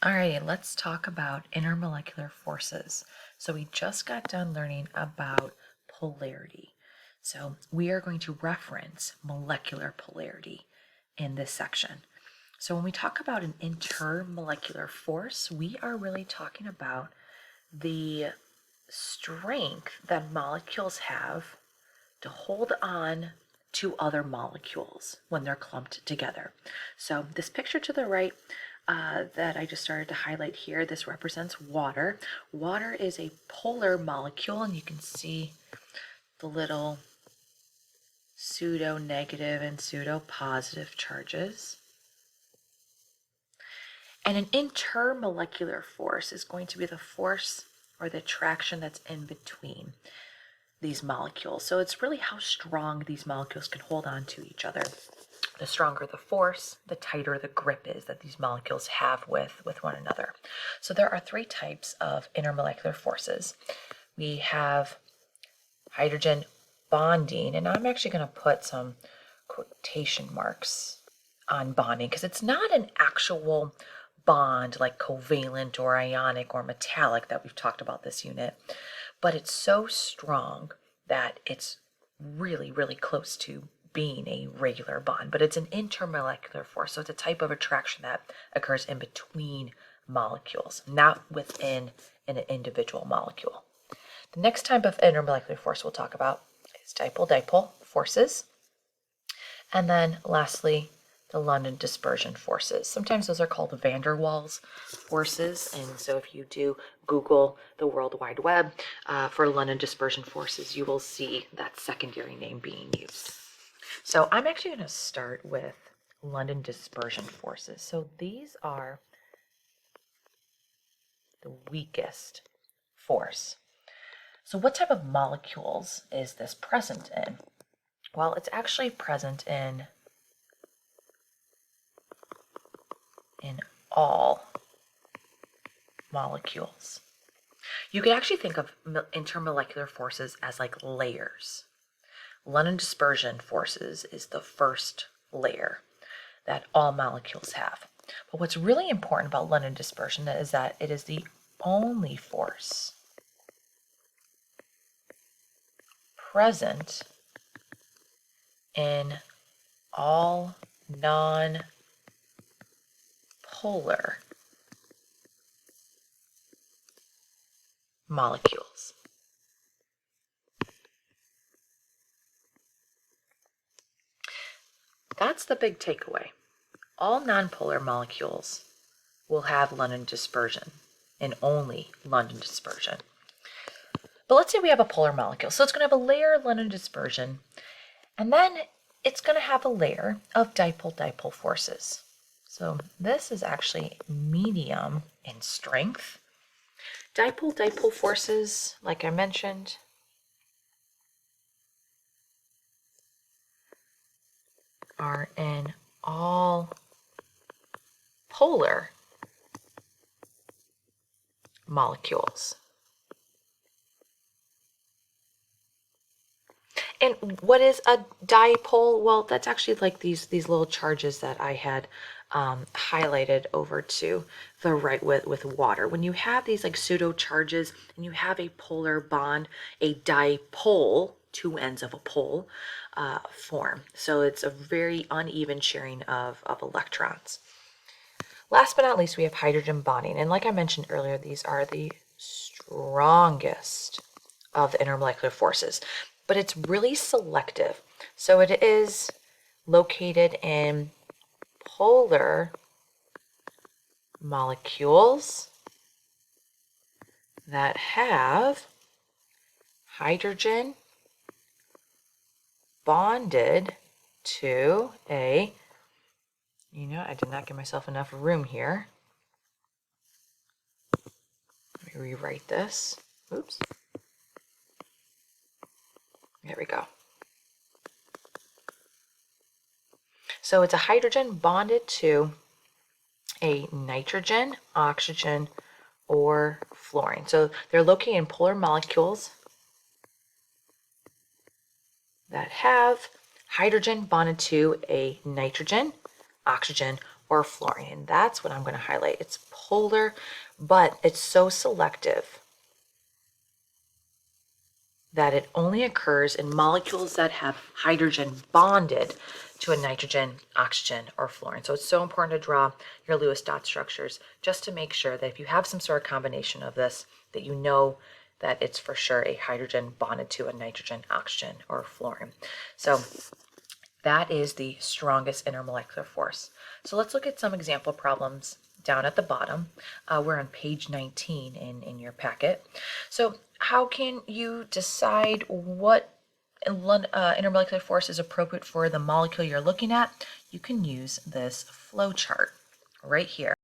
Alrighty, let's talk about intermolecular forces. So we just got done learning about polarity. So we are going to reference molecular polarity in this section. So when we talk about an intermolecular force, we are really talking about the strength that molecules have to hold on to other molecules when they're clumped together. So this picture to the right that I just started to highlight here, this represents water. Water is a polar molecule, and you can see the little pseudo-negative and pseudo-positive charges. And an intermolecular force is going to be the force or the attraction that's in between these molecules. So it's really how strong these molecules can hold on to each other. The stronger the force, the tighter the grip is that these molecules have with one another. So there are three types of intermolecular forces. We have hydrogen bonding, and I'm actually going to put some quotation marks on bonding because it's not an actual bond like covalent or ionic or metallic that we've talked about this unit, but it's so strong that it's really, really close to being a regular bond, but it's an intermolecular force. So it's a type of attraction that occurs in between molecules, not within an individual molecule. The next type of intermolecular force we'll talk about is dipole-dipole forces. And then lastly, the London dispersion forces. Sometimes those are called van der Waals forces. And so if you do Google the World Wide Web for London dispersion forces, you will see that secondary name being used. So I'm actually going to start with London dispersion forces. So these are the weakest force. So what type of molecules is this present in? Well, it's actually present in all molecules. You could actually think of intermolecular forces as like layers. London dispersion forces is the first layer that all molecules have. But what's really important about London dispersion is that it is the only force present in all non-polar molecules. That's the big takeaway. All nonpolar molecules will have London dispersion and only London dispersion. But let's say we have a polar molecule. So it's going to have a layer of London dispersion, and then it's going to have a layer of dipole-dipole forces. So this is actually medium in strength. Dipole-dipole forces, like I mentioned, are in all polar molecules. And what is a dipole? Well, that's actually like these little charges that I had highlighted over to the right with water. When you have these like pseudo charges and you have a polar bond, a dipole, two ends of a pole, form. So it's a very uneven sharing of electrons. Last but not least, we have hydrogen bonding. And like I mentioned earlier, these are the strongest of the intermolecular forces. But it's really selective. So it is located in polar molecules that have hydrogen bonded to a, I did not give myself enough room here. Let me rewrite this. Oops. There we go. So it's a hydrogen bonded to a nitrogen, oxygen, or fluorine. So they're located in polar molecules that have hydrogen bonded to a nitrogen, oxygen, or fluorine. And that's what I'm going to highlight. It's polar, but it's so selective that it only occurs in molecules that have hydrogen bonded to a nitrogen, oxygen, or fluorine. So it's so important to draw your Lewis dot structures just to make sure that if you have some sort of combination of this, that you know that it's for sure a hydrogen bonded to a nitrogen, oxygen, or fluorine. So that is the strongest intermolecular force. So let's look at some example problems down at the bottom. We're on page 19 in your packet. So how can you decide what intermolecular force is appropriate for the molecule you're looking at? You can use this flow chart right here.